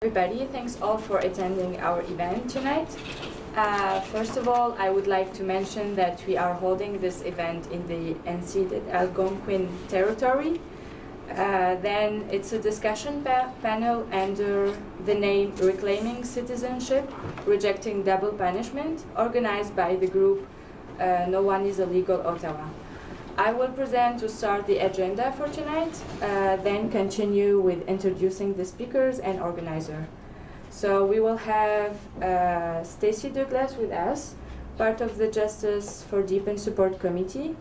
Everybody, thanks all for attending our event tonight. First of all, I would like to mention that we are holding this event in the unceded Algonquin territory. Then it's a discussion panel under the name Reclaiming Citizenship, Rejecting Double Punishment, organized by the group No One is Illegal Ottawa. I will present to start the agenda for tonight, then continue with introducing the speakers and organizer. So we will have Stacy Douglas with us, part of the Justice for Deepan Support Committee.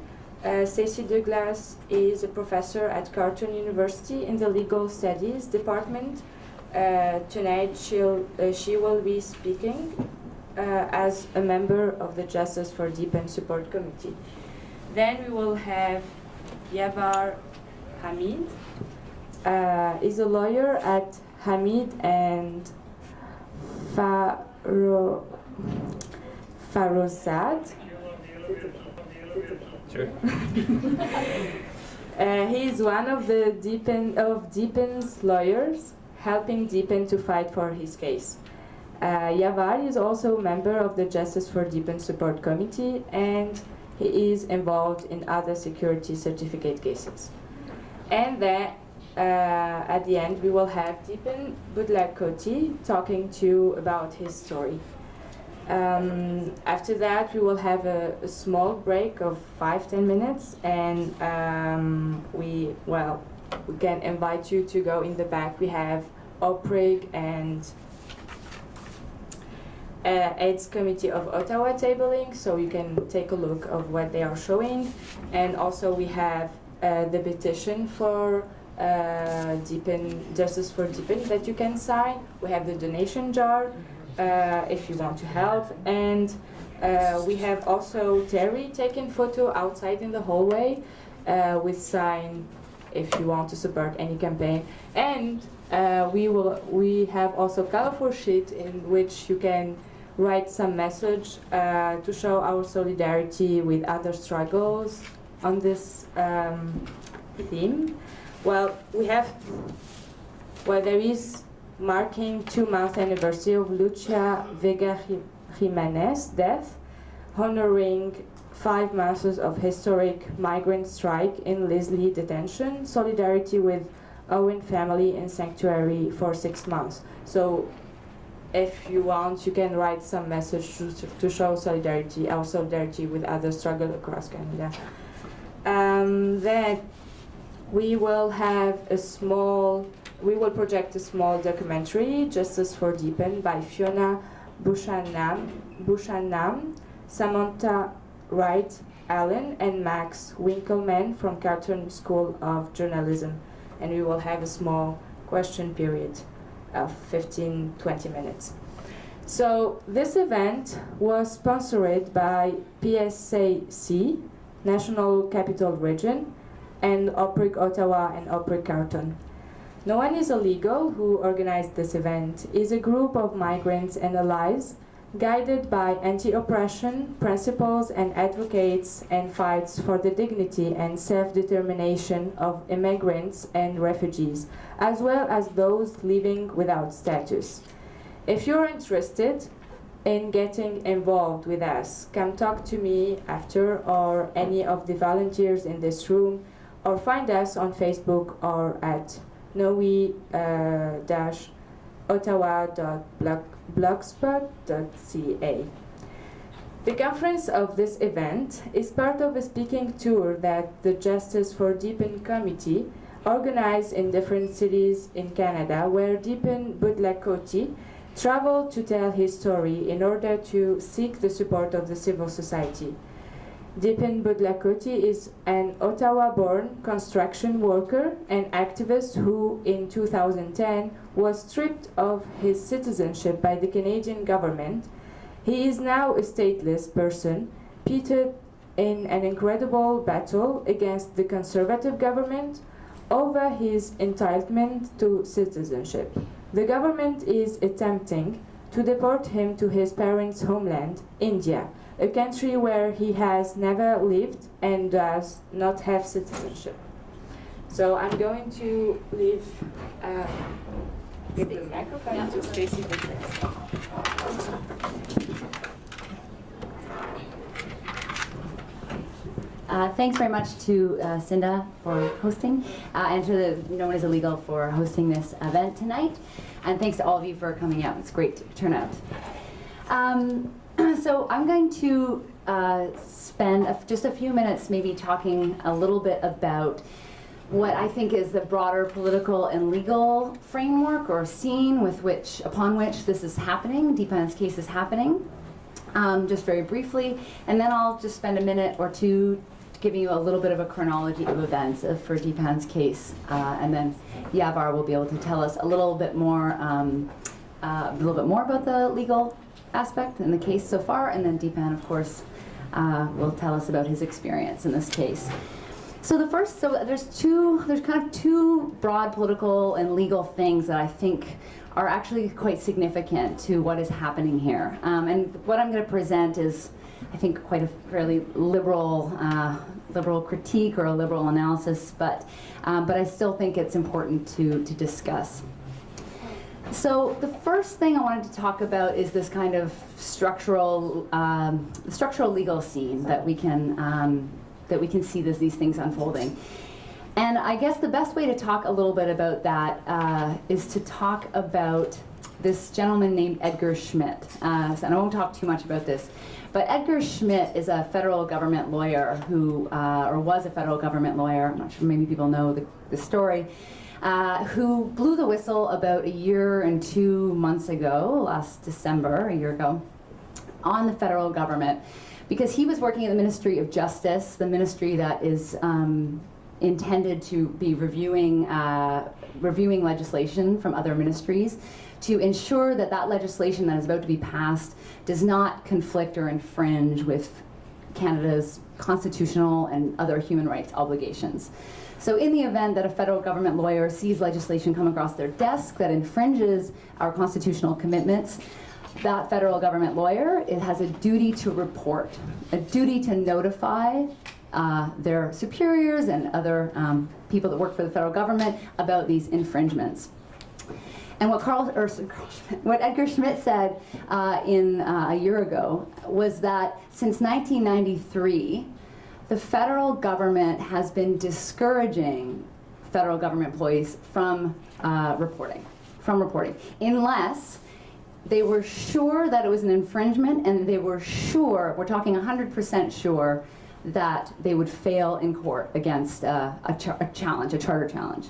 Stacy Douglas is a professor at Carleton University in the Legal Studies Department. Tonight she will be speaking as a member of the Justice for Deepan Support Committee. Then we will have Yavar Hamid. Is a lawyer at Hamid and Farozad. Sure. He is one of the Deepan's lawyers, helping Deepan to fight for his case. Yavar is also a member of the Justice for Deepan Support Committee, and he is involved in other security certificate cases. And then at the end we will have Deepan Budlakoti talking to you about his story. After that we will have a small break of 5-10 minutes, and we can invite you to go in the back. We have OPRIG and AIDS Committee of Ottawa tabling, so you can take a look of what they are showing. And also we have the petition for Deepan, Justice for Deepan, that you can sign. We have the donation jar if you want to help, and we have also Terry taking photo outside in the hallway with sign if you want to support any campaign. And we have also colorful sheet in which you can write some message to show our solidarity with other struggles on this theme. There is marking 2-month anniversary of Lucia Vega Jimenez death, honoring 5 months of historic migrant strike in Leslie detention, solidarity with Owen family in sanctuary for 6 months. So if you want, you can write some message to show solidarity, our solidarity with others struggle across Canada. Then we will project a small documentary, Justice for Deepan, by Fiona Bushanam, Samantha Wright Allen, and Max Winkelman from Carleton School of Journalism. And we will have a small question period of 15-20 minutes. So this event was sponsored by PSAC, National Capital Region, and OPRIG Ottawa and OPRIG Carleton. No One is Illegal, who organized this event, is a group of migrants and allies guided by anti-oppression principles and advocates and fights for the dignity and self-determination of immigrants and refugees, as well as those living without status. If you're interested in getting involved with us, come talk to me after, or any of the volunteers in this room, or find us on Facebook or at noe-ottawa.blogspot.ca. The conference of this event is part of a speaking tour that the Justice for Deepan Committee organized in different cities in Canada, where Deepan Budlakoti traveled to tell his story in order to seek the support of the civil society. Deepan Budlakoti is an Ottawa-born construction worker and activist who, in 2010, was stripped of his citizenship by the Canadian government. He is now a stateless person, pitted in an incredible battle against the Conservative government over his entitlement to citizenship. The government is attempting to deport him to his parents' homeland, India, a country where he has never lived and does not have citizenship. So I'm going to leave with the microphone to Stacy. Thanks very much to Cinda for hosting, and to the No One Is Illegal for hosting this event tonight. And thanks to all of you for coming out. It's great turnout. So I'm going to spend just a few minutes maybe talking a little bit about what I think is the broader political and legal framework or scene upon which this is happening, Deepan's case is happening, just very briefly. And then I'll just spend a minute or two giving you a little bit of a chronology of events for Deepan's case, and then Yavar will be able to tell us a little bit more about the legal aspect in the case so far, and then Deepan, of course, will tell us about his experience in this case. So there's kind of two broad political and legal things that I think are actually quite significant to what is happening here, and what I'm going to present is, I think, quite a fairly liberal critique or a liberal analysis, but I still think it's important to discuss. So the first thing I wanted to talk about is this kind of structural legal scene that we can see these things unfolding. And I guess the best way to talk a little bit about that is to talk about this gentleman named Edgar Schmidt. And I won't talk too much about this. But Edgar Schmidt is a federal government lawyer or was a federal government lawyer, I'm not sure, maybe people know the story, who blew the whistle about a year and 2 months ago, last December, a year ago, on the federal government, because he was working at the Ministry of Justice, the ministry that is intended to be reviewing legislation from other ministries, to ensure that legislation that is about to be passed does not conflict or infringe with Canada's constitutional and other human rights obligations. So in the event that a federal government lawyer sees legislation come across their desk that infringes our constitutional commitments, that federal government lawyer, it has a duty to report, a duty to notify their superiors and other people that work for the federal government about these infringements. And what Edgar Schmidt said a year ago was that since 1993, the federal government has been discouraging federal government employees from reporting, unless they were sure that it was an infringement, and they were sure, we're talking 100% sure, that they would fail in court against a charter challenge.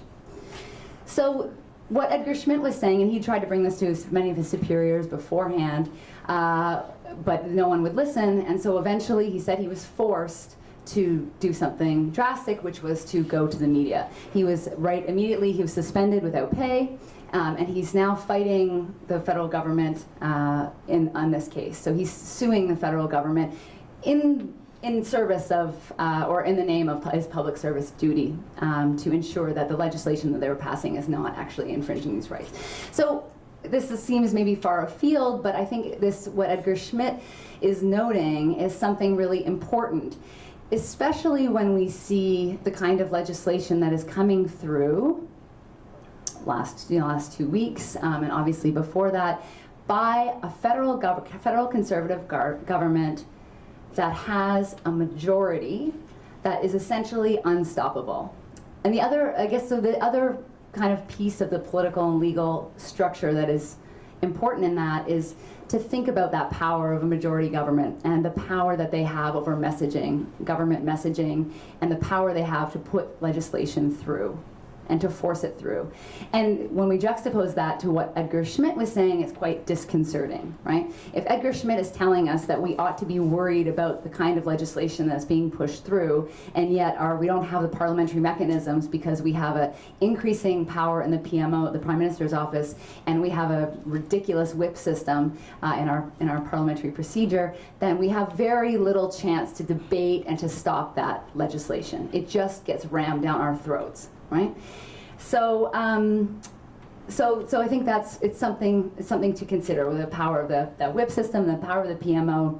So what Edgar Schmidt was saying, and he tried to bring this to many of his superiors beforehand, but no one would listen, and so eventually he said he was forced to do something drastic, which was to go to the media. He was immediately he was suspended without pay, and he's now fighting the federal government on this case. So he's suing the federal government in service of, or in the name of his public service duty, to ensure that the legislation that they were passing is not actually infringing these rights. So this seems maybe far afield, but I think what Edgar Schmidt is noting is something really important, especially when we see the kind of legislation that is coming through last 2 weeks, and obviously before that, by a federal conservative government that has a majority that is essentially unstoppable. And the other kind of piece of the political and legal structure that is important in that is to think about that power of a majority government and the power that they have over messaging, government messaging, and the power they have to put legislation through and to force it through. And when we juxtapose that to what Edgar Schmidt was saying, it's quite disconcerting, right? If Edgar Schmidt is telling us that we ought to be worried about the kind of legislation that's being pushed through, and yet we don't have the parliamentary mechanisms because we have an increasing power in the PMO, the Prime Minister's office, and we have a ridiculous whip system in our parliamentary procedure, then we have very little chance to debate and to stop that legislation. It just gets rammed down our throats. Right, so I think it's something to consider with the power of that whip system, the power of the PMO,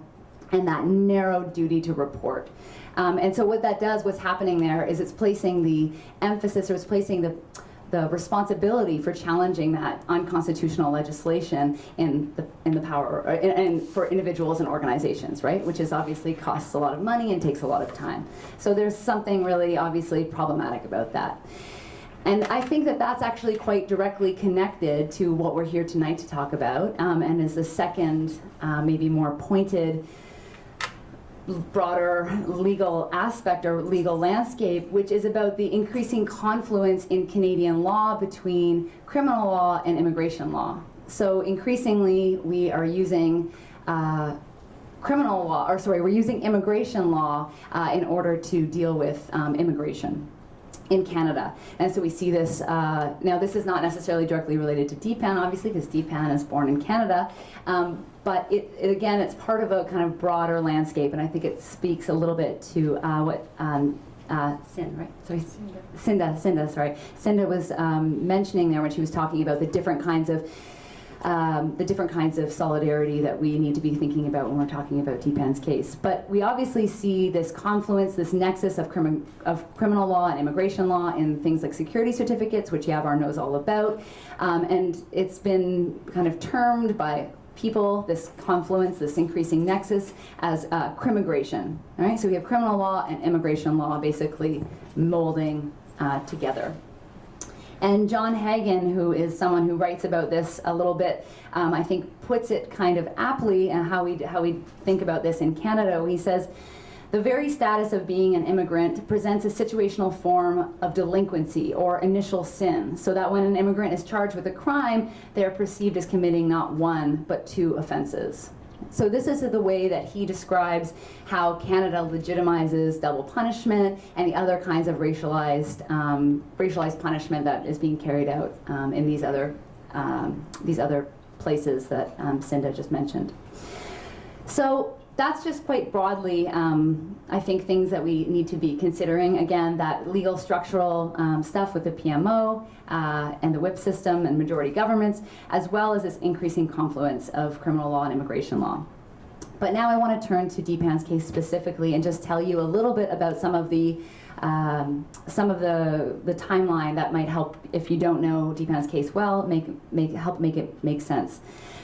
and that narrow duty to report. And so what that does, what's happening there, is it's placing the emphasis, or it's placing the the responsibility for challenging that unconstitutional legislation in the power and for individuals and organizations, right? Which is obviously costs a lot of money and takes a lot of time. So there's something really obviously problematic about that. And I think that that's actually quite directly connected to what we're here tonight to talk about, and is the second, maybe more pointed, broader legal aspect or legal landscape, which is about the increasing confluence in Canadian law between criminal law and immigration law. So increasingly, we are using we're using immigration law in order to deal with immigration in Canada. And so we see this, now this is not necessarily directly related to Deepan, obviously, because Deepan is born in Canada, but it again, it's part of a kind of broader landscape, and I think it speaks a little bit to what Cinda was mentioning there when she was talking about the different kinds of solidarity that we need to be thinking about when we're talking about Deepan's case. But we obviously see this confluence, this nexus of criminal law and immigration law in things like security certificates, which Yavar knows all about. And it's been kind of termed by people, this confluence, this increasing nexus, as crimmigration. All right? So we have criminal law and immigration law basically molding together. And John Hagen, who is someone who writes about this a little bit, I think puts it kind of aptly and how we think about this in Canada. He says, the very status of being an immigrant presents a situational form of delinquency or initial sin, so that when an immigrant is charged with a crime, they are perceived as committing not one, but two offenses. So this is the way that he describes how Canada legitimizes double punishment and the other kinds of racialized punishment that is being carried out in these other places that Cinda just mentioned. So that's just quite broadly, I think, things that we need to be considering. Again, that legal structural stuff with the PMO and the whip system and majority governments, as well as this increasing confluence of criminal law and immigration law. But now I want to turn to Deepan's case specifically and just tell you a little bit about some of the timeline that might help, if you don't know Deepan's case well, help make it make sense.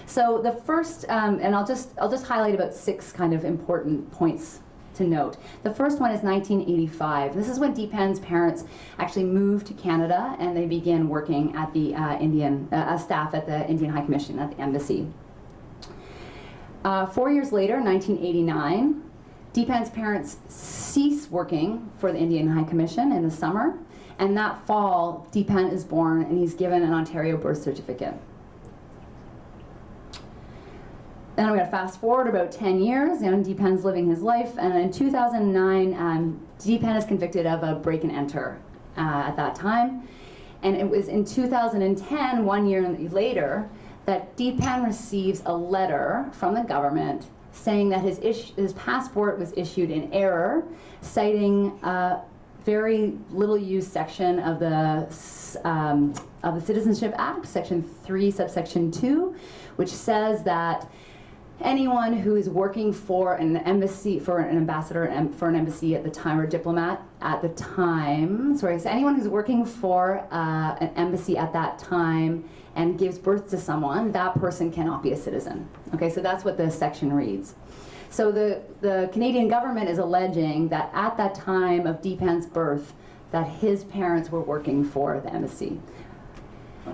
So the first, and I'll just highlight about 6 kind of important points to note. The first one is 1985. This is when Deepan's parents actually moved to Canada and they began working at the staff at the Indian High Commission at the embassy. 4 years later, 1989, Deepan's parents cease working for the Indian High Commission in the summer, and that fall, Deepan is born and he's given an Ontario birth certificate. Then I'm going to fast forward about 10 years, and Deepan's living his life, and in 2009, Deepan is convicted of a break and enter at that time. And it was in 2010, 1 year later, that Deepan receives a letter from the government saying that his passport was issued in error, citing a very little used section of the Citizenship Act, Section 3, subsection 2, which says that anyone who is working for an embassy, for an ambassador, for an embassy at the time, or diplomat at the time, so anyone who's working for an embassy at that time and gives birth to someone, that person cannot be a citizen. Okay, so that's what this section reads. So the Canadian government is alleging that at that time of Deepan's birth, that his parents were working for the embassy.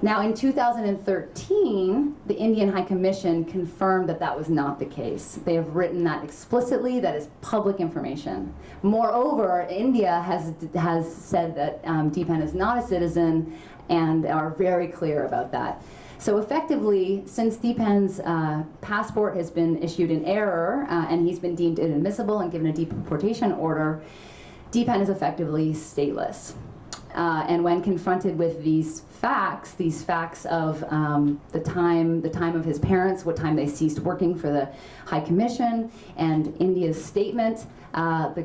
Now, in 2013, the Indian High Commission confirmed that that was not the case. They have written that explicitly. That is public information. Moreover, India has said that Deepan is not a citizen and are very clear about that. So effectively, since Deepan's passport has been issued in error and he's been deemed inadmissible and given a deportation order, Deepan is effectively stateless. And when confronted with these facts of the time of his parents, what time they ceased working for the High Commission, and India's statement, the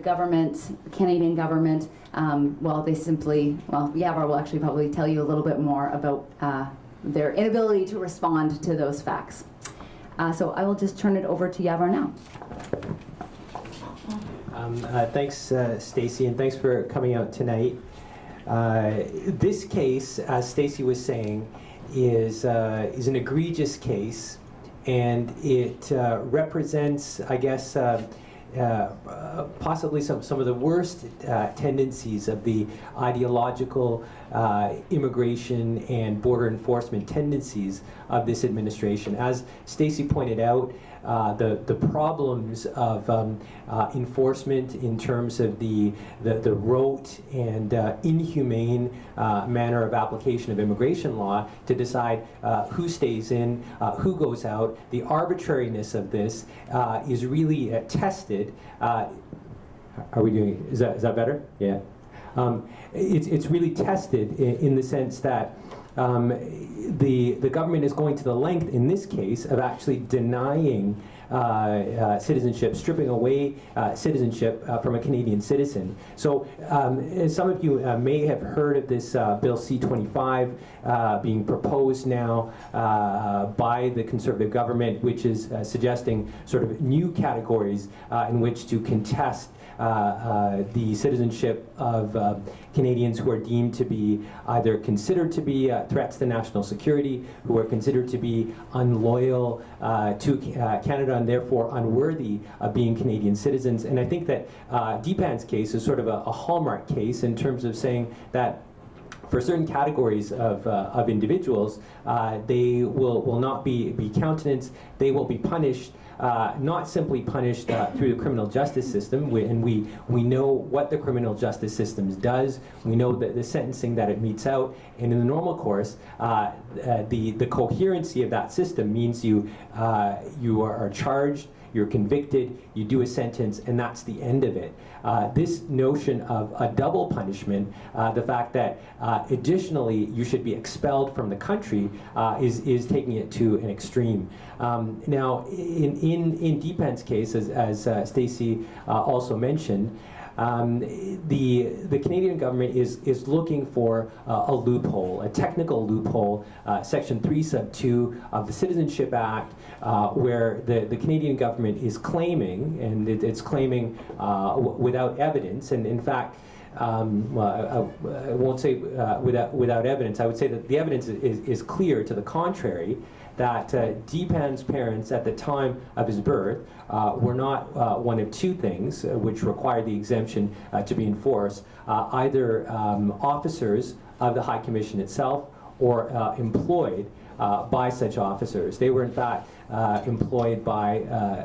Canadian government, Yavar will actually probably tell you a little bit more about their inability to respond to those facts. So I will just turn it over to Yavar now. Thanks, Stacey, and thanks for coming out tonight. This case, as Stacey was saying, is an egregious case, and it represents, I guess, possibly some of the worst tendencies of the ideological immigration and border enforcement tendencies of this administration. As Stacey pointed out, the problems of enforcement in terms of the rote and inhumane manner of application of immigration law to decide who stays in, who goes out, the arbitrariness of this is really tested. Are we doing? Is that better? Yeah. It's really tested in the sense that the government is going to the length in this case of actually denying citizenship, stripping away citizenship from a Canadian citizen. So some of you may have heard of this Bill C-25 being proposed now by the Conservative government, which is suggesting sort of new categories in which to contest the citizenship of Canadians who are deemed to be either considered to be threats to national security, who are considered to be unloyal to Canada and therefore unworthy of being Canadian citizens. And I think that Deepan's case is sort of a hallmark case in terms of saying that for certain categories of individuals, they will not be countenanced, they will be punished, not simply punished through the criminal justice system, and we know what the criminal justice system does, we know the sentencing that it metes out, and in the normal course, the coherency of that system means you are charged, you're convicted, you do a sentence, and that's the end of it. This notion of a double punishment, the fact that additionally you should be expelled from the country, is taking it to an extreme. Now, in Deepan's case, as Stacey also mentioned, the Canadian government is looking for a loophole, a technical loophole, Section 3 sub 2 of the Citizenship Act, where the Canadian government is claiming, and it's claiming without evidence, and in fact, I won't say without evidence, I would say that the evidence is clear to the contrary, that Deepan's parents at the time of his birth were not one of two things which required the exemption to be enforced, either officers of the High Commission itself or employed by such officers. They were in fact employed by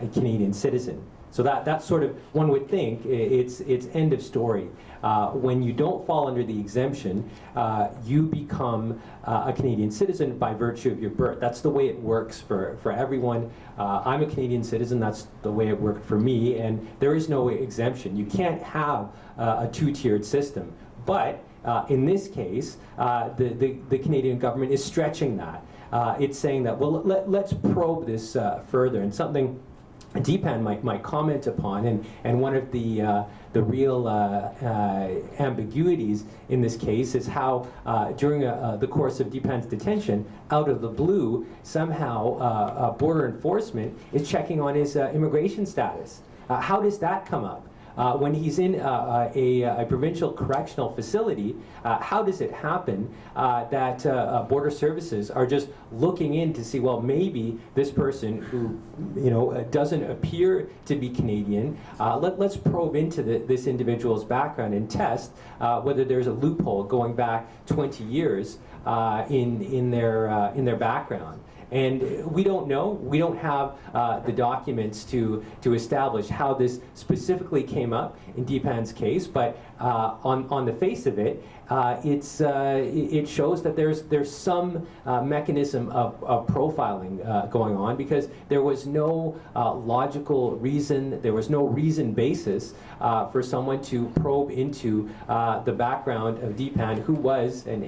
a Canadian citizen. So that's sort of, one would think, it's end of story. When you don't fall under the exemption, you become a Canadian citizen by virtue of your birth. That's the way it works for everyone. I'm a Canadian citizen, that's the way it worked for me, and there is no exemption. You can't have a two-tiered system. But in this case, the Canadian government is stretching that. It's saying that, well, let's probe this further, and something Deepan might comment upon, and one of the real ambiguities in this case is how during the course of Deepan's detention, out of the blue, somehow border enforcement is checking on his immigration status. How does that come up? When he's in a provincial correctional facility, how does it happen that border services are just looking in to see, well, maybe this person who doesn't appear to be Canadian, let's probe into this individual's background and test whether there's a loophole going back 20 years in their background. And we don't know. We don't have the documents to establish how this specifically came up in Deepan's case. But on the face of it, it shows that there's some mechanism of profiling going on, because there was no logical reason, there was no reason basis for someone to probe into the background of Deepan, who was and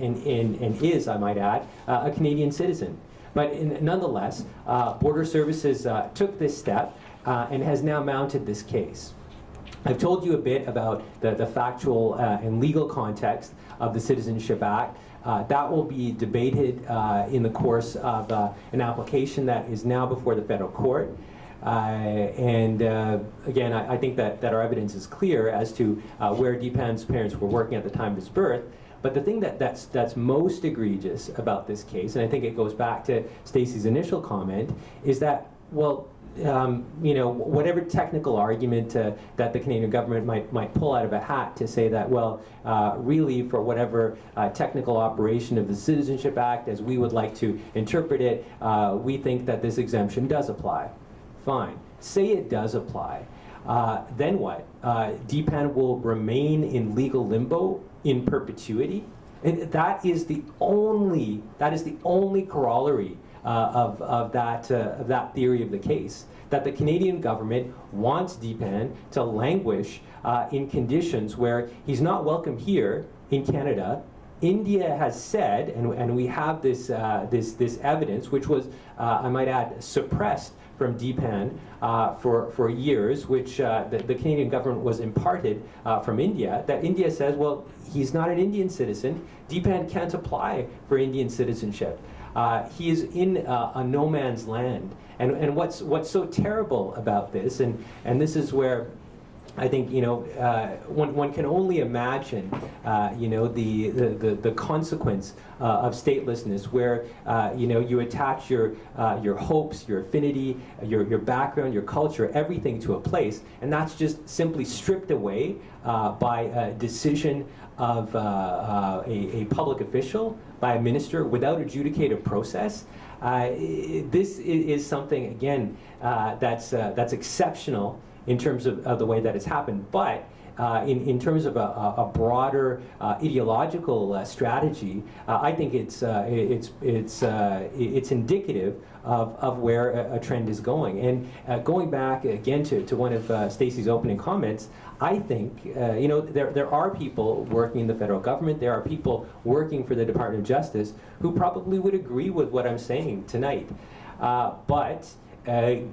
is, I might add, a Canadian citizen. But nonetheless, Border Services took this step and has now mounted this case. I've told you a bit about the factual and legal context of the Citizenship Act. That will be debated in the course of an application that is now before the federal court. Again, I think that our evidence is clear as to where Deepan's parents were working at the time of his birth. But the thing that's most egregious about this case, and I think it goes back to Stacey's initial comment, is that, well, whatever technical argument that the Canadian government might pull out of a hat to say that, well, really for whatever technical operation of the Citizenship Act, as we would like to interpret it, we think that this exemption does apply. Fine. Say it does apply. Then what? Deepan will remain in legal limbo in perpetuity? And that is the only corollary of that theory of the case, that the Canadian government wants Deepan to languish in conditions where he's not welcome here in Canada. India has said, and we have this evidence, which was, I might add, suppressed from Deepan for years, which the Canadian government was imparted from India, that India says, well, he's not an Indian citizen. Deepan can't apply for Indian citizenship. He is in a no man's land. And what's so terrible about this, and this is where I think one can only imagine the consequence of statelessness, where you attach your hopes, your affinity, your background, your culture, everything to a place, and that's just simply stripped away by a decision of a public official, by a minister, without adjudicative process. This is something, again, that's exceptional in terms of the way that it's happened, but in terms of a broader ideological strategy, I think it's indicative of where a trend is going. And going back again to one of Stacey's opening comments, I think there are people working in the federal government, there are people working for the Department of Justice who probably would agree with what I'm saying tonight, but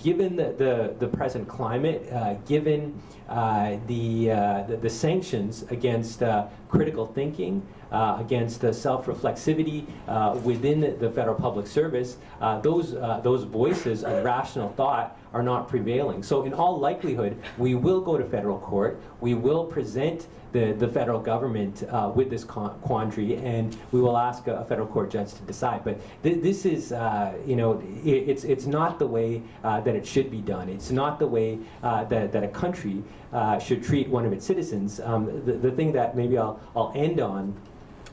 given the present climate, given the sanctions against critical thinking, against self-reflexivity within the federal public service, those voices of rational thought are not prevailing. So in all likelihood, we will go to federal court, we will present the federal government with this quandary, and we will ask a federal court judge to decide. But this is, it's not the way that it should be done. It's not the way that a country should treat one of its citizens. The thing that maybe I'll end on,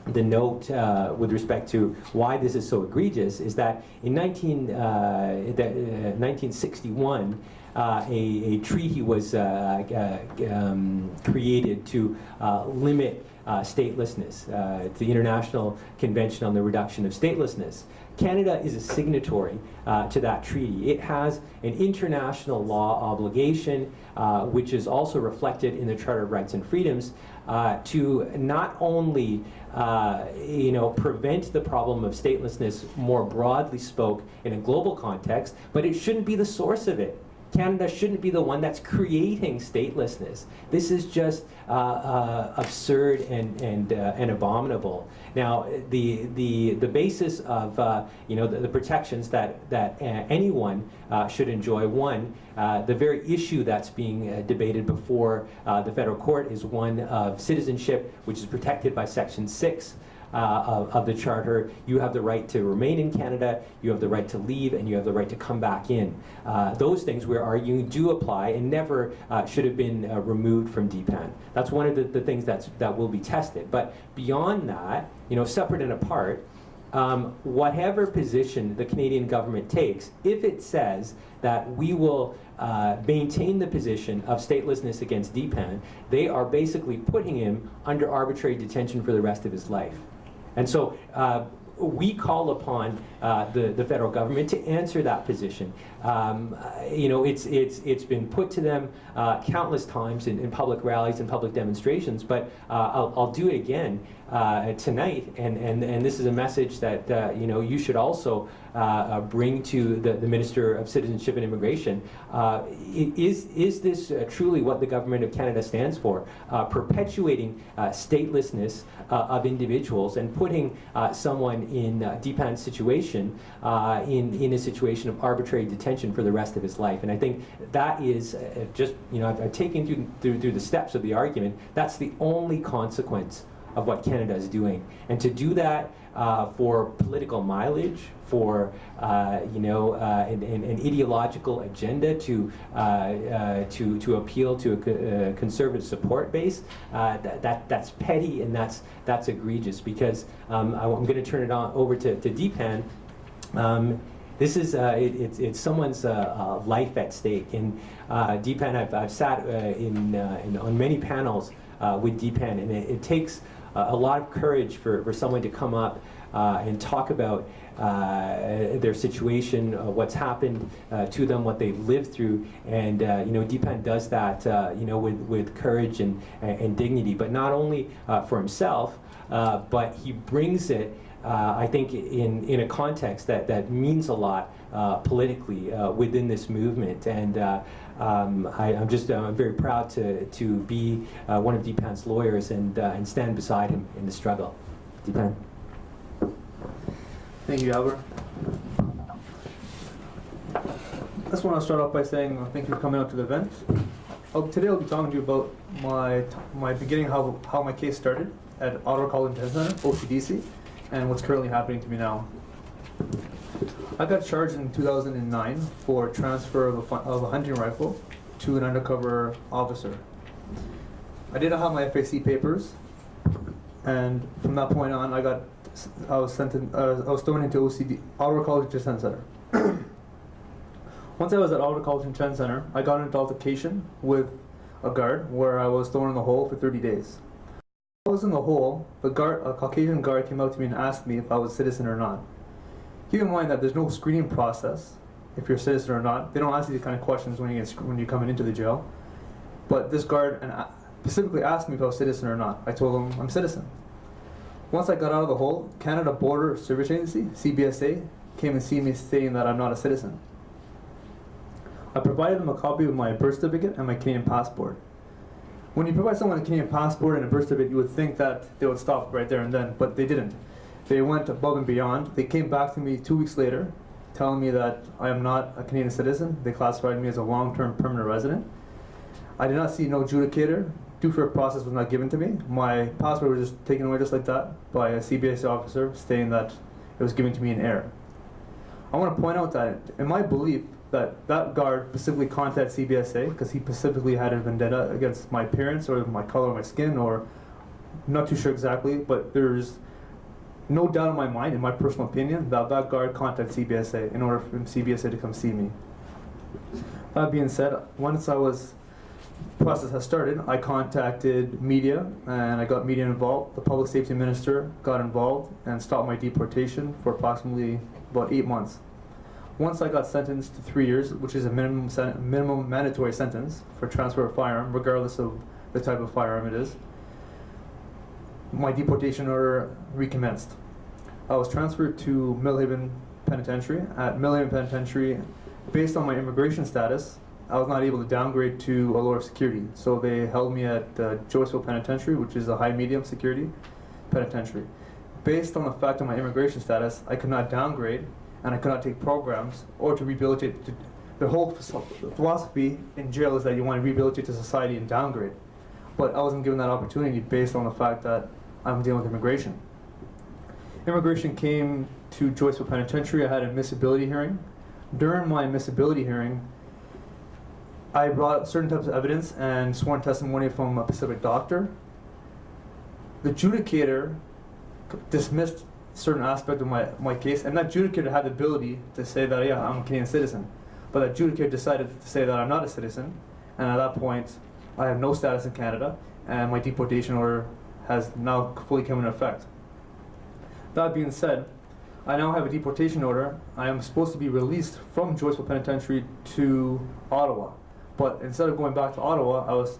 the note with respect to why this is so egregious, is that in 1961, a treaty was created to limit statelessness, the International Convention on the Reduction of Statelessness. Canada is a signatory to that treaty. It has an international law obligation, which is also reflected in the Charter of Rights and Freedoms, to not only prevent the problem of statelessness more broadly spoke in a global context, but it shouldn't be the source of it. Canada shouldn't be the one that's creating statelessness. This is just absurd and abominable. Now, the basis of the protections that anyone should enjoy. One, the very issue that's being debated before the federal court is one of citizenship, which is protected by Section 6. Of the Charter. You have the right to remain in Canada, you have the right to leave, and you have the right to come back in. Those things we're arguing do apply and never should have been removed from Deepan. That's one of the things that will be tested. But beyond that, separate and apart, whatever position the Canadian government takes, if it says that we will maintain the position of statelessness against Deepan, they are basically putting him under arbitrary detention for the rest of his life. And so we call upon the federal government to answer that position. It's been put to them countless times in public rallies and public demonstrations, but I'll do it again tonight, and this is a message that you should also bring to the Minister of Citizenship and Immigration. Is this truly what the Government of Canada stands for? Perpetuating statelessness of individuals and putting someone in Deepan's situation in a situation of arbitrary detention for the rest of his life. And I think that is just, I've taken you through the steps of the argument. That's the only consequence of what Canada is doing. And to do that for political mileage, for an ideological agenda to appeal to a conservative support base, that's petty, and that's egregious. Because I'm going to turn it over to Deepan. This is it's someone's life at stake, and Deepan, I've sat on many panels with Deepan, and it takes a lot of courage for someone to come up and talk about their situation, what's happened to them, what they've lived through, and Deepan does that with courage and dignity, but not only for himself, but he brings it. I think in a context that means a lot politically within this movement, and I'm very proud to be one of Deepan's lawyers and stand beside him in the struggle. Deepan. Thank you, Albert. I just want to start off by saying thank you for coming out to the event. Today I'll be talking to you about my beginning, how my case started at Ottawa College Center, OCDC, and what's currently happening to me now. I got charged in 2009 for transfer of a hunting rifle to an undercover officer. I didn't have my FAC papers, and from that point on, I was thrown into Ottawa College Detention Center. Once I was at Ottawa College Detention Center, I got into altercation with a guard where I was thrown in the hole for 30 days. While I was in the hole, a Caucasian guard came out to me and asked me if I was a citizen or not. Keep in mind that there's no screening process if you're a citizen or not. They don't ask you these kind of questions when you're coming into the jail. But this guard specifically asked me if I was a citizen or not. I told him I'm a citizen. Once I got out of the hole, Canada Border Service Agency, CBSA, came and see me stating that I'm not a citizen. I provided them a copy of my birth certificate and my Canadian passport. When you provide someone a Canadian passport and a birth certificate, you would think that they would stop right there and then, but they didn't. They went above and beyond. They came back to me 2 weeks later, telling me that I am not a Canadian citizen. They classified me as a long-term permanent resident. I did not see no adjudicator. Due for a process was not given to me. My passport was just taken away just like that by a CBSA officer, stating that it was given to me in error. I want to point out that, in my belief, that guard specifically contacted CBSA because he specifically had a vendetta against my appearance or my color of my skin, or I'm not too sure exactly, but there's no doubt in my mind, in my personal opinion, that that guard contacted CBSA in order for CBSA to come see me. That being said, once the process has started, I contacted media and I got media involved. The public safety minister got involved and stopped my deportation for approximately about 8 months. Once I got sentenced to 3 years, which is a minimum mandatory sentence for transfer of a firearm, regardless of the type of firearm it is, my deportation order recommenced. I was transferred to Millhaven Penitentiary. At Millhaven Penitentiary, based on my immigration status, I was not able to downgrade to a lower security. So they held me at Joyceville Penitentiary, which is a high-medium security penitentiary. Based on the fact of my immigration status, I could not downgrade, and I could not take programs or to rehabilitate. The whole philosophy in jail is that you want to rehabilitate to society and downgrade. But I wasn't given that opportunity based on the fact that I'm dealing with immigration. Immigration came to Joyceville Penitentiary. I had a admissibility hearing. During my admissibility hearing, I brought certain types of evidence and sworn testimony from a specific doctor. The adjudicator dismissed certain aspect of my case, and that adjudicator had the ability to say that, yeah, I'm a Canadian citizen. But that adjudicator decided to say that I'm not a citizen, and at that point, I have no status in Canada, and my deportation order has now fully come into effect. That being said, I now have a deportation order. I am supposed to be released from Joyceville Penitentiary to Ottawa. But instead of going back to Ottawa, I was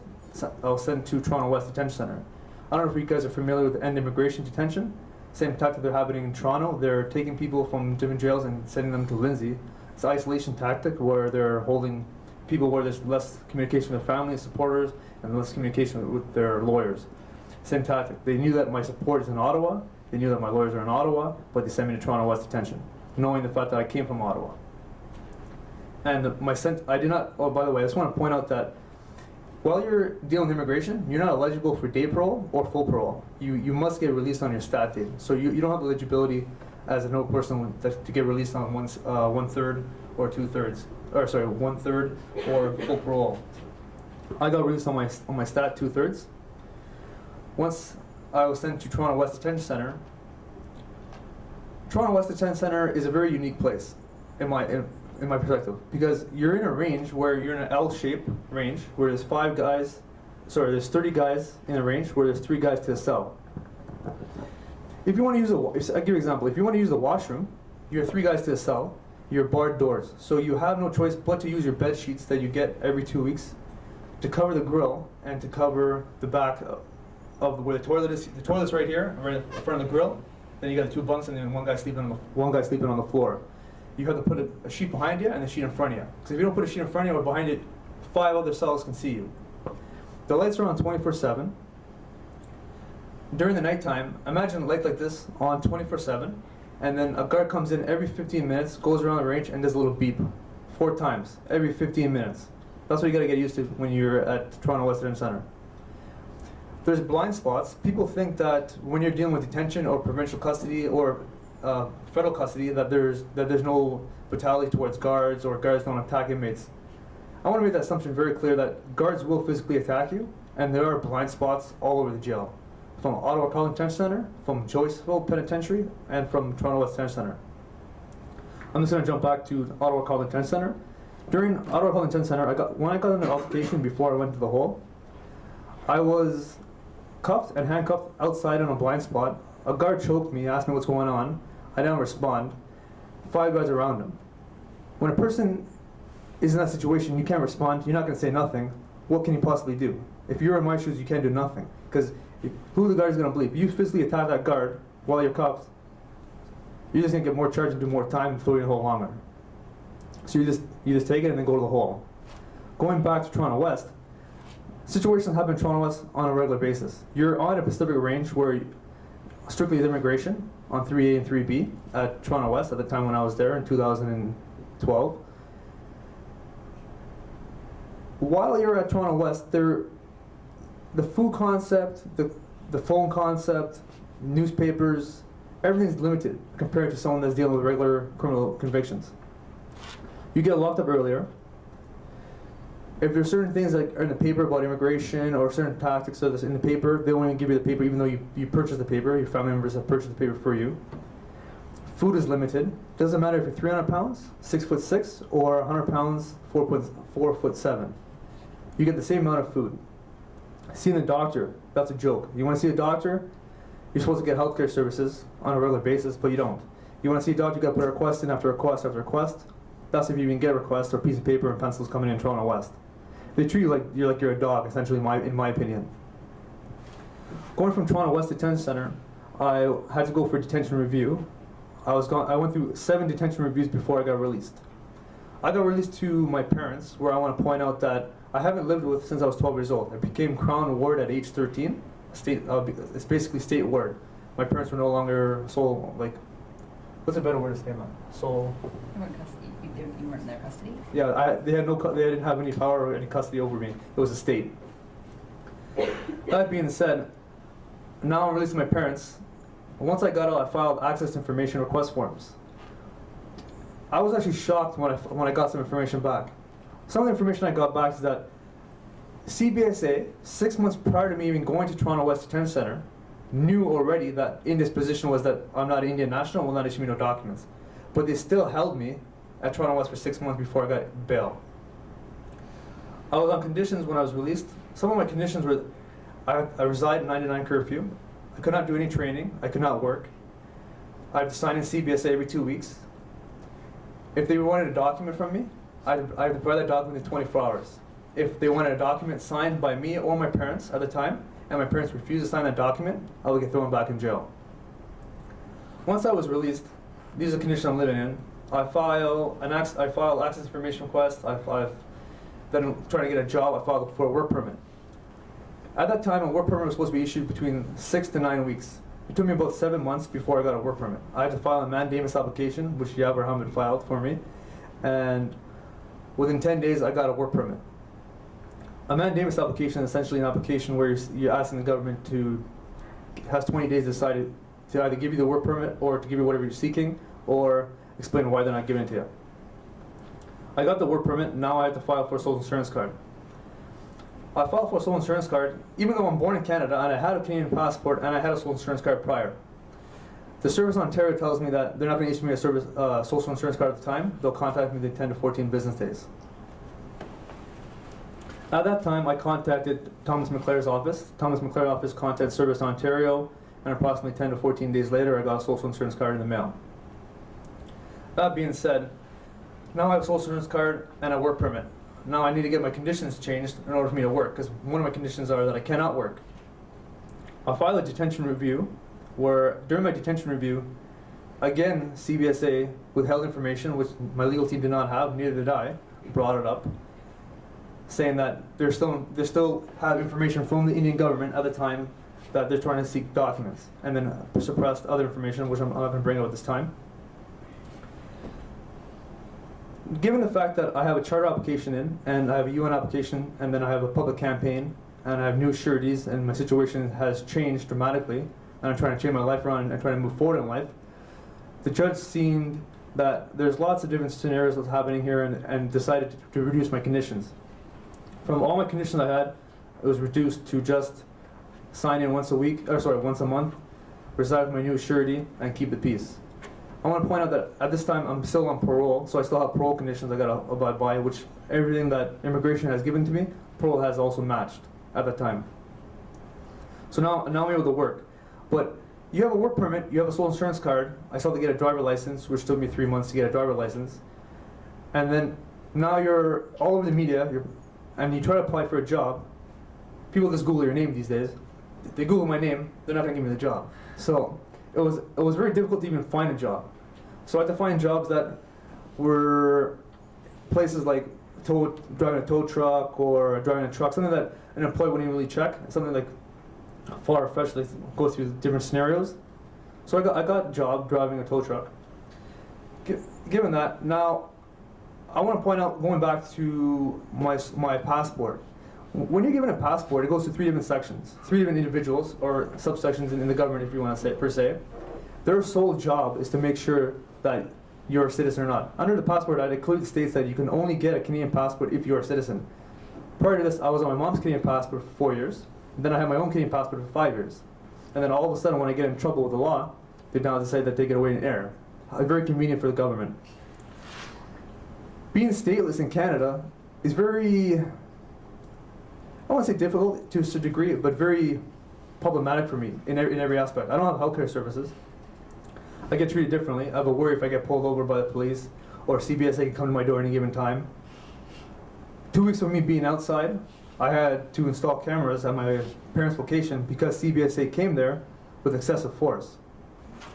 sent to Toronto West Detention Center. I don't know if you guys are familiar with end immigration detention. Same tactic they're happening in Toronto. They're taking people from different jails and sending them to Lindsay. It's an isolation tactic where they're holding people where there's less communication with their family, supporters, and less communication with their lawyers. Same tactic. They knew that my support is in Ottawa. They knew that my lawyers are in Ottawa, but they sent me to Toronto West Detention, knowing the fact that I came from Ottawa. And I did not, oh, by the way, I just want to point out that While you're dealing with immigration, you're not eligible for day parole or full parole. You must get released on your stat date. So you don't have eligibility as a no person to get released on 1/3 or 2/3, or sorry, 1/3 or full parole. I got released on my stat 2/3. Once I was sent to Toronto West Detention Center. Toronto West Detention Center is a very unique place in my perspective, because you're in a range where you're in an L-shaped range where there's 30 guys in a range where there's 3 guys to the cell. If you want to use I'll give you an example. If you want to use the washroom, you're 3 guys to the cell, you're barred doors. So you have no choice but to use your bed sheets that you get every 2 weeks to cover the grill and to cover the back of where the toilet is. The toilet's right here, right in front of the grill. Then you got the 2 bunks and then one guy sleeping on the floor. You have to put a sheet behind you and a sheet in front of you. Because if you don't put a sheet in front of you or behind it, 5 other cells can see you. The lights are on 24/7. During the nighttime, imagine a light like this on 24/7, and then a guard comes in every 15 minutes, goes around the range, and does a little beep 4 times every 15 minutes. That's what you got to get used to when you're at Toronto West Detention Center. There's blind spots. People think that when you're dealing with detention or provincial custody or federal custody that there's no brutality towards guards or guards don't attack inmates. I want to make that assumption very clear that guards will physically attack you, and there are blind spots all over the jail. From Ottawa Colleen Detention Center, from Joyceville Penitentiary, and from Toronto West Detention Center. I'm just going to jump back to Ottawa Colleen Detention Center. During Ottawa Colleen Detention Center, when I got in an altercation before I went to the hole, I was cuffed and handcuffed outside on a blind spot. A guard choked me, asked me what's going on. I didn't respond. 5 guys around him. When a person is in that situation, you can't respond, you're not going to say nothing. What can you possibly do? If you're in my shoes, you can't do nothing. Because who the guard is going to believe? If you physically attack that guard while you're cuffed, you're just going to get more charged and do more time and throw you in the hole longer. So you just take it and then go to the hole. Going back to Toronto West, situations happen in Toronto West on a regular basis. You're on a Pacific range where strictly is immigration on 3A and 3B at Toronto West at the time when I was there in 2012. While you're at Toronto West, the food concept, the phone concept, newspapers, everything's limited compared to someone that's dealing with regular criminal convictions. You get locked up earlier. If there's certain things that are in the paper about immigration or certain tactics that's in the paper, they won't even give you the paper even though you purchased the paper, your family members have purchased the paper for you. Food is limited. Doesn't matter if you're 300 pounds, 6'6", or 100 pounds, 4'7". You get the same amount of food. Seeing the doctor, that's a joke. You want to see a doctor, you're supposed to get healthcare services on a regular basis, but you don't. You want to see a doctor, you got to put a request in after request after request. That's if you even get a request or a piece of paper and pencils coming in Toronto West. They treat you like you're a dog, essentially, in my opinion. Going from Toronto West Detention Center, I had to go for detention review. I went through 7 detention reviews before I got released. I got released to my parents, where I want to point out that I haven't lived with since I was 12 years old. I became Crown Ward at age 13. It's basically state ward. My parents were no longer sole, what's a better word to say, man? Sole. You weren't in their custody? Yeah, they didn't have any power or any custody over me. It was a state. That being said, now I'm released to my parents. Once I got out, I filed access information request forms. I was actually shocked when I got some information back. Some of the information I got back is that CBSA, 6 months prior to me even going to Toronto West Detention Center, knew already that in this position was that I'm not an Indian national, will not issue me no documents. But they still held me at Toronto West for 6 months before I got bail. I was on conditions when I was released. Some of my conditions were I reside in 99 curfew. I could not do any training. I could not work. I had to sign in CBSA every 2 weeks. If they wanted a document from me, I had to provide that document in 24 hours. If they wanted a document signed by me or my parents at the time, and my parents refused to sign that document, I would get thrown back in jail. Once I was released, these are the conditions I'm living in. I file access information request. Then I'm trying to get a job. I filed for a work permit. At that time, a work permit was supposed to be issued between 6 to 9 weeks. It took me about 7 months before I got a work permit. I had to file a mandamus application, which Abraham had filed for me, and within 10 days, I got a work permit. A mandamus application is essentially an application where you're asking the government has 20 days to decide to either give you the work permit or to give you whatever you're seeking, or explain why they're not giving it to you. I got the work permit, now I have to file for a social insurance card. I filed for a social insurance card even though I'm born in Canada and I had a Canadian passport and I had a social insurance card prior. The Service in Ontario tells me that they're not going to issue me a social insurance card at the time. They'll contact me within 10 to 14 business days. At that time, I contacted Thomas McClare's office. Thomas McClare's office contacted Service in Ontario, and approximately 10 to 14 days later, I got a social insurance card in the mail. That being said, now I have a social insurance card and a work permit. Now I need to get my conditions changed in order for me to work, because one of my conditions are that I cannot work. I filed a detention review, where during my detention review, again, CBSA withheld information, which my legal team did not have, neither did I, brought it up, saying that they still have information from the Indian government at the time that they're trying to seek documents, and then suppressed other information, which I'm not going to bring up at this time. Given the fact that I have a charter application in, and I have a UN application, and then I have a public campaign, and I have new sureties, and my situation has changed dramatically, and I'm trying to change my life around and trying to move forward in life, the judge seemed that there's lots of different scenarios that's happening here, and decided to reduce my conditions. From all my conditions I had, it was reduced to just sign in once a month, reside with my new surety, and keep the peace. I want to point out that at this time I'm still on parole, so I still have parole conditions I gotta abide by, which everything that immigration has given to me, parole has also matched at that time. So now I'm able to work. But you have a work permit, you have a social insurance card, I still have to get a driver license, which took me 3 months to get a driver license. And then now you're all over the media, and you try to apply for a job. People just Google your name these days. If they Google my name, they're not gonna give me the job. So it was very difficult to even find a job. So I had to find jobs that were places like driving a tow truck or driving a truck, something that an employee wouldn't even really check, something like far-fetched, like go through different scenarios. So I got a job driving a tow truck. Given that, now I want to point out, going back to my passport. When you're given a passport, it goes to 3 different sections, 3 different individuals or subsections in the government, if you want to say it per se. Their sole job is to make sure that you're a citizen or not. Under the Passport Act, it clearly states that you can only get a Canadian passport if you're a citizen. Prior to this, I was on my mom's Canadian passport for 4 years. Then I had my own Canadian passport for 5 years. And then all of a sudden, when I get in trouble with the law, they now decide that they get away in error. Very convenient for the government. Being stateless in Canada is very, I don't want to say difficult to a degree, but very problematic for me in every aspect. I don't have healthcare services. I get treated differently. I have a worry if I get pulled over by the police or CBSA can come to my door at any given time. 2 weeks of me being outside, I had to install cameras at my parents' location because CBSA came there with excessive force.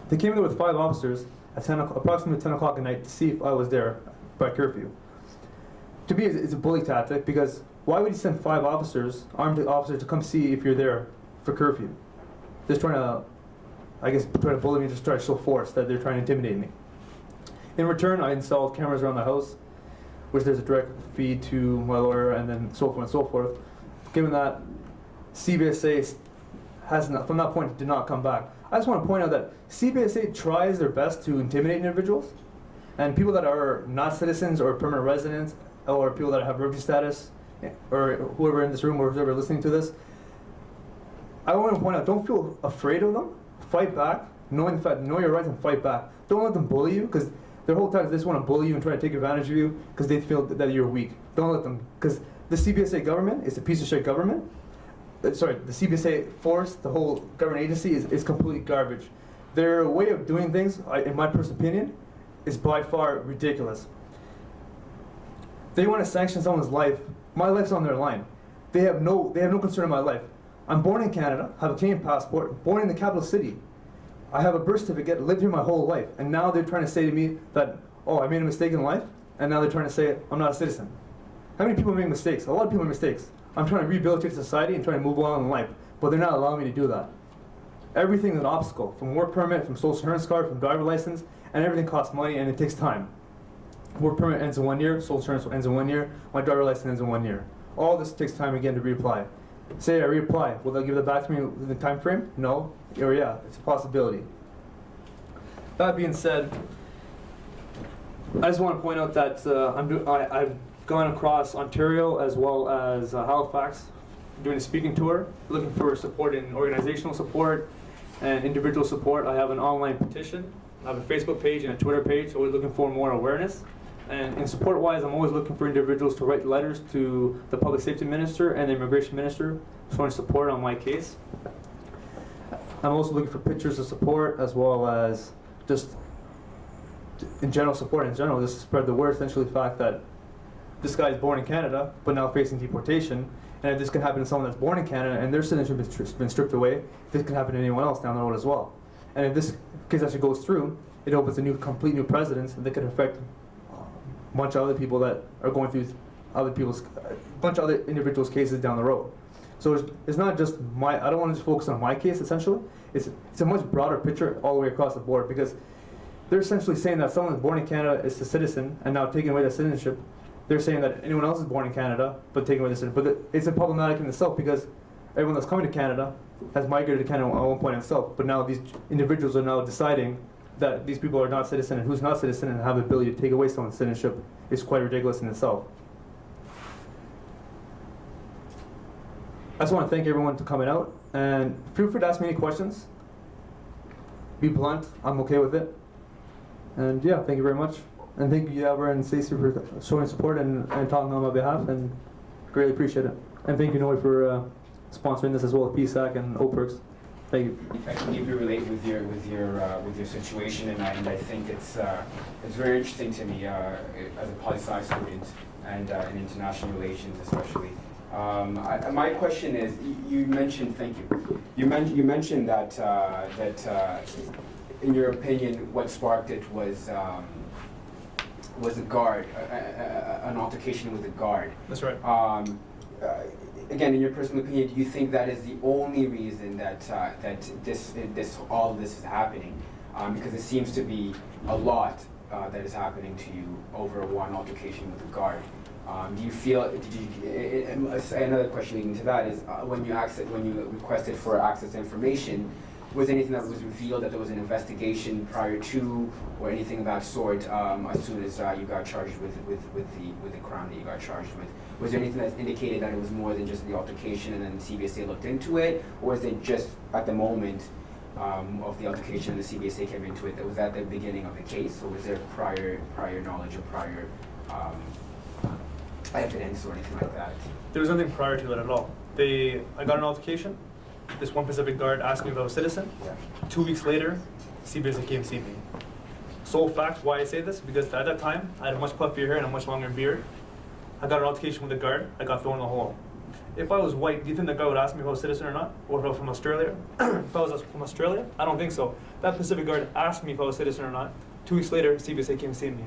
They came there with 5 officers at approximately 10 o'clock at night to see if I was there by curfew. To me, it's a bully tactic, because why would you send 5 officers, armed officers, to come see if you're there for curfew? Just trying to, I guess, try to bully me, just try to show force that they're trying to intimidate me. In return, I installed cameras around the house, which there's a direct feed to my lawyer, and then so forth and so forth. Given that CBSA from that point, did not come back. I just want to point out that CBSA tries their best to intimidate individuals, and people that are not citizens or permanent residents, or people that have refugee status, or whoever in this room or whoever listening to this, I want to point out, don't feel afraid of them. Fight back, know your rights and fight back. Don't let them bully you, because their whole time they just want to bully you and try to take advantage of you because they feel that you're weak. Don't let them, because the CBSA government is a piece of shit government. The CBSA force, the whole government agency is completely garbage. Their way of doing things, in my personal opinion, is by far ridiculous. They want to sanction someone's life. My life's on their line. They have no concern in my life. I'm born in Canada, have a Canadian passport, born in the capital city. I have a birth certificate, lived here my whole life, and now they're trying to say to me that, oh, I made a mistake in life, and now they're trying to say I'm not a citizen. How many people make mistakes? A lot of people make mistakes. I'm trying to rehabilitate society and trying to move along in life, but they're not allowing me to do that. Everything is an obstacle, from work permit, from social insurance card, from driver license, and everything costs money and it takes time. Work permit ends in 1 year, social insurance ends in 1 year, my driver license ends in 1 year. All this takes time again to reapply. Say I reapply, will they give it back to me in the time frame? No, or yeah, it's a possibility. That being said, I just want to point out that I've gone across Ontario as well as Halifax doing a speaking tour, looking for support in organizational support and individual support. I have an online petition, I have a Facebook page and a Twitter page, always looking for more awareness. And in support-wise, I'm always looking for individuals to write letters to the Public Safety Minister and the Immigration Minister showing support on my case. I'm also looking for pictures of support as well as just in general support in general, just to spread the word, essentially the fact that this guy is born in Canada but now facing deportation, and if this can happen to someone that's born in Canada and their citizenship has been stripped away, this can happen to anyone else down the road as well. And if this case actually goes through, it opens a complete new precedent that could affect a bunch of other people that are going through a bunch of other individuals' cases down the road. So it's not just I don't want to just focus on my case essentially. It's a much broader picture all the way across the board, because they're essentially saying that someone that's born in Canada is a citizen and now taking away their citizenship. They're saying that anyone else is born in Canada but taking away their citizenship. But it's problematic in itself, because everyone that's coming to Canada has migrated to Canada at one point in itself. But now these individuals are now deciding that these people are not citizen and who's not citizen, and have the ability to take away someone's citizenship is quite ridiculous in itself. I just want to thank everyone for coming out, and feel free to ask me any questions. Be blunt, I'm okay with it. And yeah, thank you very much. And thank you, Yabra and Stacey, for showing support and talking on my behalf, and greatly appreciate it. And thank you, Noe, for sponsoring this as well as PSAC and OPERCS. Thank you. I can deeply relate with your situation, and I think it's very interesting to me as a poli-sci student and in international relations especially. My question is, you mentioned, thank you. You mentioned that in your opinion, what sparked it was a guard, an altercation with a guard. That's right. Again, in your personal opinion, do you think that is the only reason that all this is happening? Because it seems to be a lot that is happening to you over one altercation with a guard. Do you feel? Another question leading to that is when you requested for access to information, was anything that was revealed that there was an investigation prior to, or anything of that sort? As soon as you got charged with the crime that you got charged with, was there anything that indicated that it was more than just the altercation, and then the CBSA looked into it, or was it just at the moment of the altercation and the CBSA came into it? That was at the beginning of the case, or was there prior knowledge or prior evidence or anything like that? There was nothing prior to it at all. I got an altercation. This one Pacific guard asked me if I was a citizen. Yeah. 2 weeks later, CBSA came see me. Sole fact why I say this, because at that time, I had a much puffier hair and a much longer beard. I got an altercation with a guard, I got thrown in the hole. If I was white, do you think the guy would ask me if I was a citizen or not? Or if I was from Australia? If I was from Australia? I don't think so. That Pacific guard asked me if I was a citizen or not. 2 weeks later, CBSA came see me.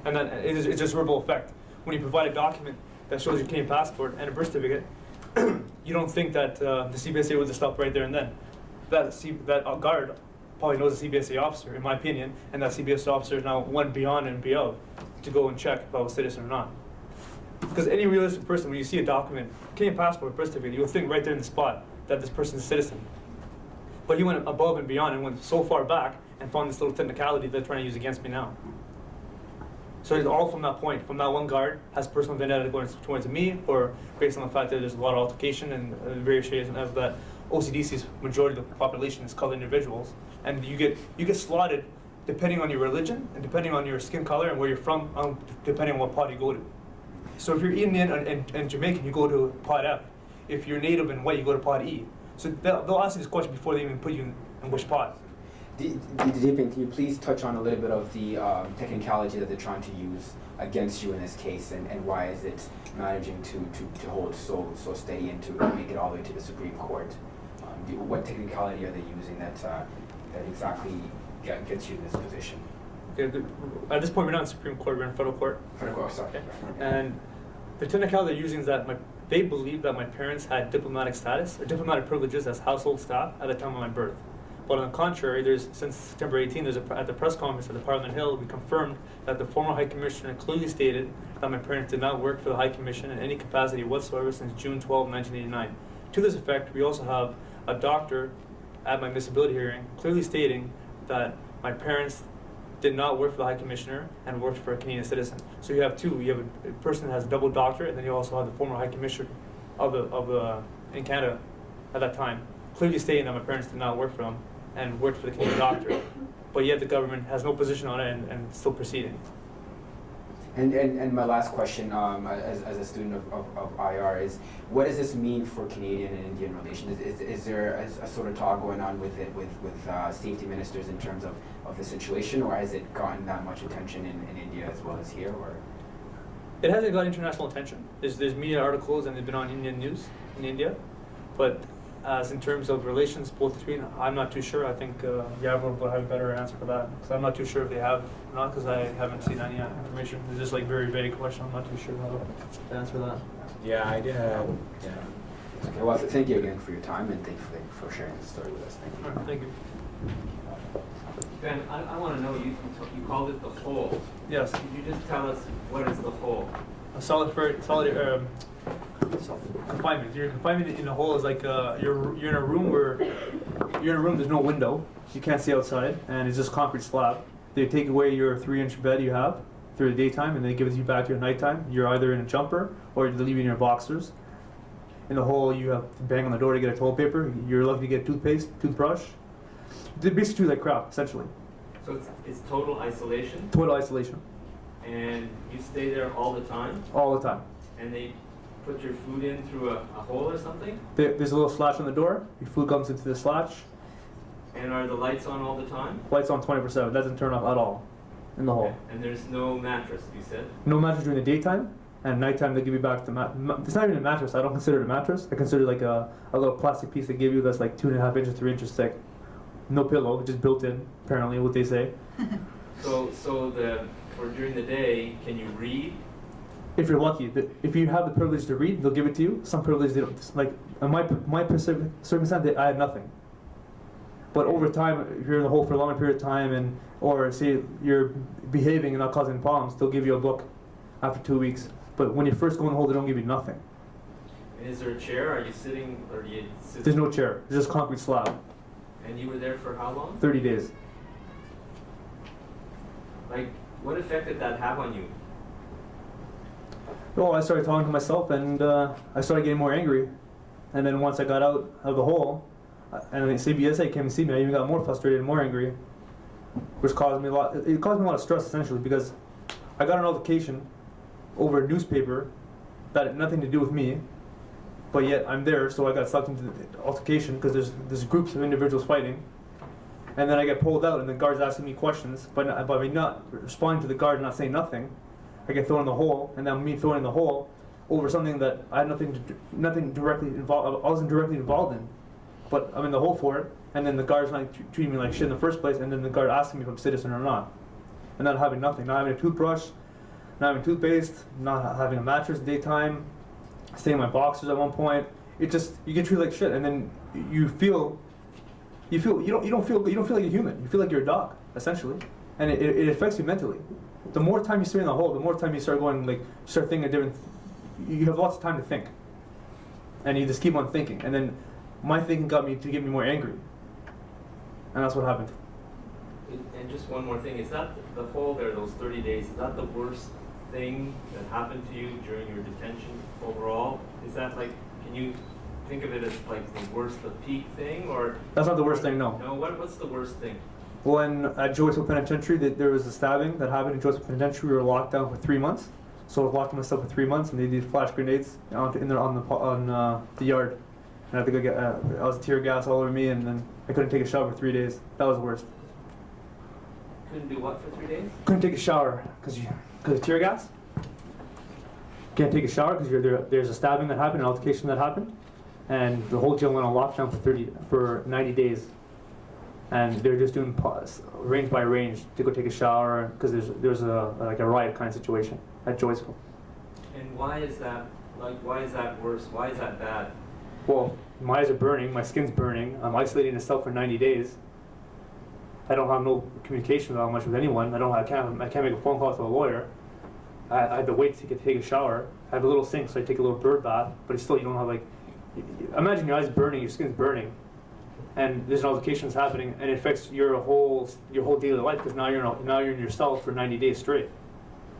And then it's just ripple effect. When you provide a document that shows your Canadian passport and a birth certificate, you don't think that the CBSA would just stop right there and then. That guard probably knows a CBSA officer, in my opinion, and that CBSA officer now went beyond and beyond to go and check if I was a citizen or not. Because any realistic person, when you see a document, Canadian passport, birth certificate, you'll think right there in the spot that this person's a citizen. But he went above and beyond and went so far back and found this little technicality they're trying to use against me now. So it's all from that point, from that one guard has personal vendetta going towards me, or based on the fact that there's a lot of altercation and various shades of that OCDC's majority of the population is colored individuals, and you get slotted depending on your religion and depending on your skin color and where you're from, depending on what pod you go to. So if you're Indian and Jamaican, you go to pod F. If you're Native and white, you go to pod E. So they'll ask you this question before they even put you in which pod. Deepan, can you please touch on a little bit of the technicality that they're trying to use against you in this case, and why is it managing to hold so steady and to make it all the way to the Supreme Court? What technicality are they using that exactly gets you in this position? Okay, at this point, we're not in Supreme Court, we're in federal court. Federal court, sorry. Okay. And the technicality they're using is that they believe that my parents had diplomatic status or diplomatic privileges as household staff at the time of my birth. But on the contrary, since September 18, at the press conference at Parliament Hill, we confirmed that the former High Commissioner clearly stated that my parents did not work for the High Commission in any capacity whatsoever since June 12, 1989. To this effect, we also have a doctor at my disability hearing clearly stating that my parents did not work for the High Commissioner and worked for a Canadian citizen. So you have two. You have a person that has a double doctorate, and then you also have the former High Commissioner in Canada at that time, clearly stating that my parents did not work for them and worked for the Canadian doctorate. But yet the government has no position on it and still proceeding. And my last question, as a student of IR, is what does this mean for Canadian and Indian relations? Is there a sort of talk going on with safety ministers in terms of the situation, or has it gotten that much attention in India as well as here? Or it hasn't got international attention. There's media articles and they've been on Indian news in India, but as in terms of relations both between, I'm not too sure. I think Yavor will have a better answer for that, because I'm not too sure if they have or not, because I haven't seen any information. It's just like very vague question. I'm not too sure how to answer that. Yeah, I did. Yeah. okay, well, thank you again for your time, and thank you for sharing this story with us. Thank you. All right, thank you. Ben, I want to know, you called it the hole. Yes. Could you just tell us what is the hole? A confinement. Your confinement in a hole is like you're in a room where there's no window, you can't see outside, and it's just concrete slab. They take away your 3-inch bed you have through the daytime, and they give it you back to your nighttime. You're either in a jumper or they leave you in your boxers. In the hole, you have to bang on the door to get a toilet paper. You're lucky to get toothpaste, toothbrush. They basically treat you like crap, essentially. So it's total isolation, Total isolation, and you stay there all the time, all the time. and they put your food in through a hole or something? There's a little slatch on the door. Your food comes into the slatch. And are the lights on all the time? Lights on 24/7. Doesn't turn off at all in the hole. Okay. And there's no mattress, you said? No mattress during the daytime, and nighttime they give you back the it's not even a mattress. I don't consider it a mattress. I consider it like a little plastic piece they give you that's like 2.5 inches, 3 inches thick. No pillow, just built in. Apparently, what they say. So for during the day, can you read? If you're lucky, if you have the privilege to read, they'll give it to you. Some privilege they don't. Like in my circumstance, I had nothing. But over time, if you're in the hole for a long period of time, or say you're behaving and not causing problems, they'll give you a book after 2 weeks. But when you first go in the hole, they don't give you nothing. And is there a chair? Are you sitting, or do you sit? There's no chair. There's just concrete slab. And you were there for how long? 30 days. Like, what effect did that have on you? Well, I started talking to myself, and I started getting more angry. And then once I got out of the hole, and the CBSA came to see me, I even got more frustrated and more angry, which caused me a lot. It caused me a lot of stress, essentially, because I got a notification over a newspaper that had nothing to do with me, but yet I'm there, so I got sucked into the altercation because there's groups of individuals fighting, and then I get pulled out, and the guard's asking me questions, but by me not responding to the guard and not saying nothing, I get thrown in the hole, and then me thrown in the hole over something that I had nothing directly involved. I wasn't directly involved in, but I'm in the hole for it, and then the guard's not treating me like shit in the first place, and then the guard asking me if I'm a citizen or not, and not having nothing, not having a toothbrush, not having toothpaste, not having a mattress daytime, staying in my boxers at one point. It just, you get treated like shit, and then you don't feel like a human. You feel like you're a dog, essentially, and it affects you mentally. The more time you stay in the hole, the more time you start going, like, start thinking of different. You have lots of time to think, and you just keep on thinking, and then my thinking got me to get me more angry, and that's what happened. And just one more thing, is that the hole there, those 30 days, is that the worst thing that happened to you during your detention overall? Is that like, can you think of it as like the worst, the peak thing, or? That's not the worst thing, no. No, what's the worst thing? When at Joyceville Penitentiary, there was a stabbing that happened in Joyceville Penitentiary. We were locked down for 3 months. So I was locked myself for 3 months, and they did flash grenades on the yard. And I had to go get, I was tear gas all over me, and then I couldn't take a shower for 3 days. That was the worst. Couldn't do what for 3 days? Couldn't take a shower because of tear gas. Can't take a shower because there's a stabbing that happened, an altercation that happened, and the whole jail went on lockdown for 90 days. And they're just doing range by range to go take a shower because there's a riot kind of situation at Joyceville. And why is that? Like, why is that worse? Why is that bad? Well, my eyes are burning, my skin's burning. I'm isolating in a cell for 90 days, I don't have no communication that much with anyone. I can't make a phone call to a lawyer. I had to wait to take a shower. I have a little sink, so I take a little bird bath. But it's still, you don't have like. Imagine your eyes burning, your skin's burning, and there's altercations happening, and it affects your whole daily life because now you're in your cell for 90 days straight.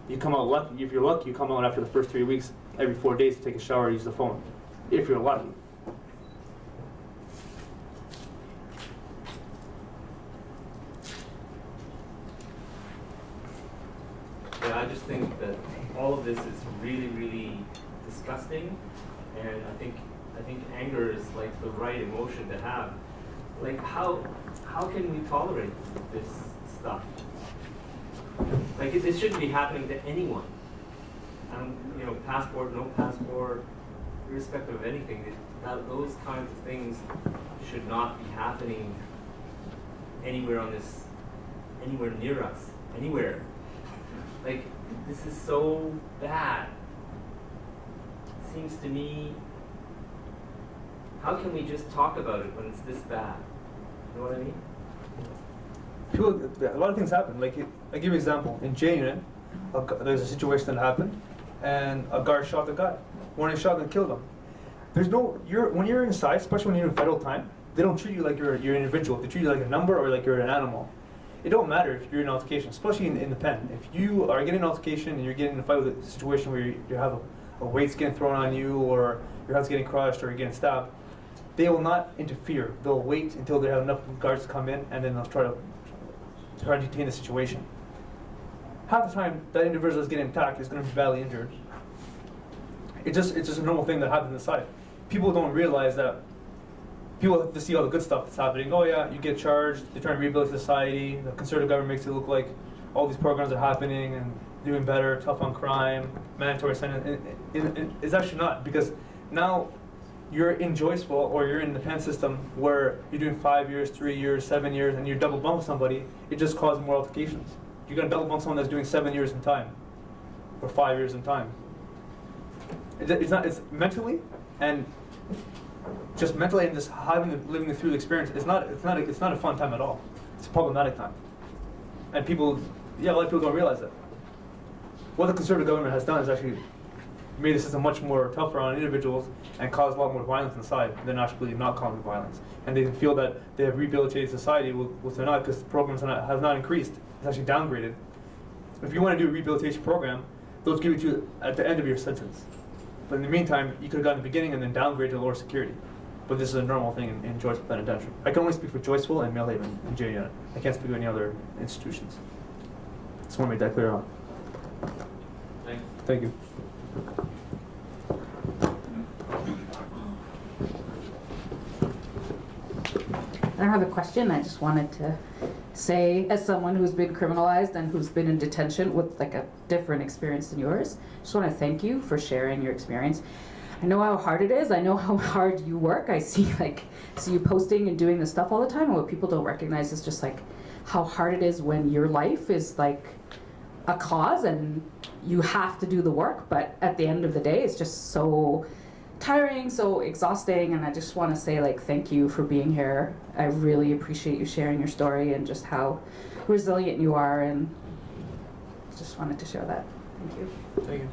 You come out lucky. If you're lucky, you come out after the first 3 weeks, every 4 days to take a shower, use the phone. If you're lucky. Yeah, I just think that all of this is really, really disgusting, and I think anger is like the right emotion to have. Like how can we tolerate this stuff? Like this shouldn't be happening to anyone. Passport, no passport, irrespective of anything. Those kinds of things should not be happening anywhere near us, anywhere. Like, this is so bad. Seems to me, how can we just talk about it when it's this bad? You know what I mean? A lot of things happen. Like, I give you an example. In J Unit, there's a situation that happened, and a guard shot the guy. One shot and killed him. When you're inside, especially when you're in federal time, they don't treat you like you're an individual. They treat you like a number or like you're an animal. It don't matter if you're in an altercation, especially in the pen. If you are getting an altercation and you're getting in a fight with a situation where you have a weight's getting thrown on you, or your head's getting crushed, or you're getting stabbed, they will not interfere. They'll wait until they have enough guards to come in, and then they'll try to detain the situation. Half the time, that individual that's getting attacked is going to be badly injured. It's just a normal thing that happens inside. People don't realize that. People have to see all the good stuff that's happening. Oh yeah, you get charged, they're trying to rehabilitate society, the conservative government makes it look like all these programs are happening and doing better, tough on crime, mandatory sentence. It's actually not, because now you're in Joyceville or you're in the pen system where you're doing 5 years, 3 years, 7 years, and you're double bumping somebody, it just causes more altercations. You're gonna double bump someone that's doing 7 years in time, or 5 years in time. It's mentally and just mentally and just living through the experience. It's not a fun time at all. It's a problematic time, and a lot of people don't realize that. What the conservative government has done is actually made the system much more tougher on individuals and caused a lot more violence inside than actually not causing violence. And they feel that they have rehabilitated society, which they're not, because the programs have not increased. It's actually downgraded. If you want to do a rehabilitation program, they'll give it to you at the end of your sentence. But in the meantime, you could have gotten the beginning and then downgrade to lower security. But this is a normal thing in Joyceville Penitentiary. I can only speak for Joyceville and Millhaven and J Unit. I can't speak for any other institutions. Just want to make that clear on. Thanks. Thank you. I don't have a question. I just wanted to say, as someone who's been criminalized and who's been in detention with like a different experience than yours, just want to thank you for sharing your experience. I know how hard it is. I know how hard you work. I see you posting and doing this stuff all the time, and what people don't recognize is just like how hard it is when your life is like a cause and you have to do the work, but at the end of the day, it's just so tiring, so exhausting, and I just want to say like thank you for being here. I really appreciate you sharing your story and just how resilient you are, and just wanted to share that. Thank you. Thank you.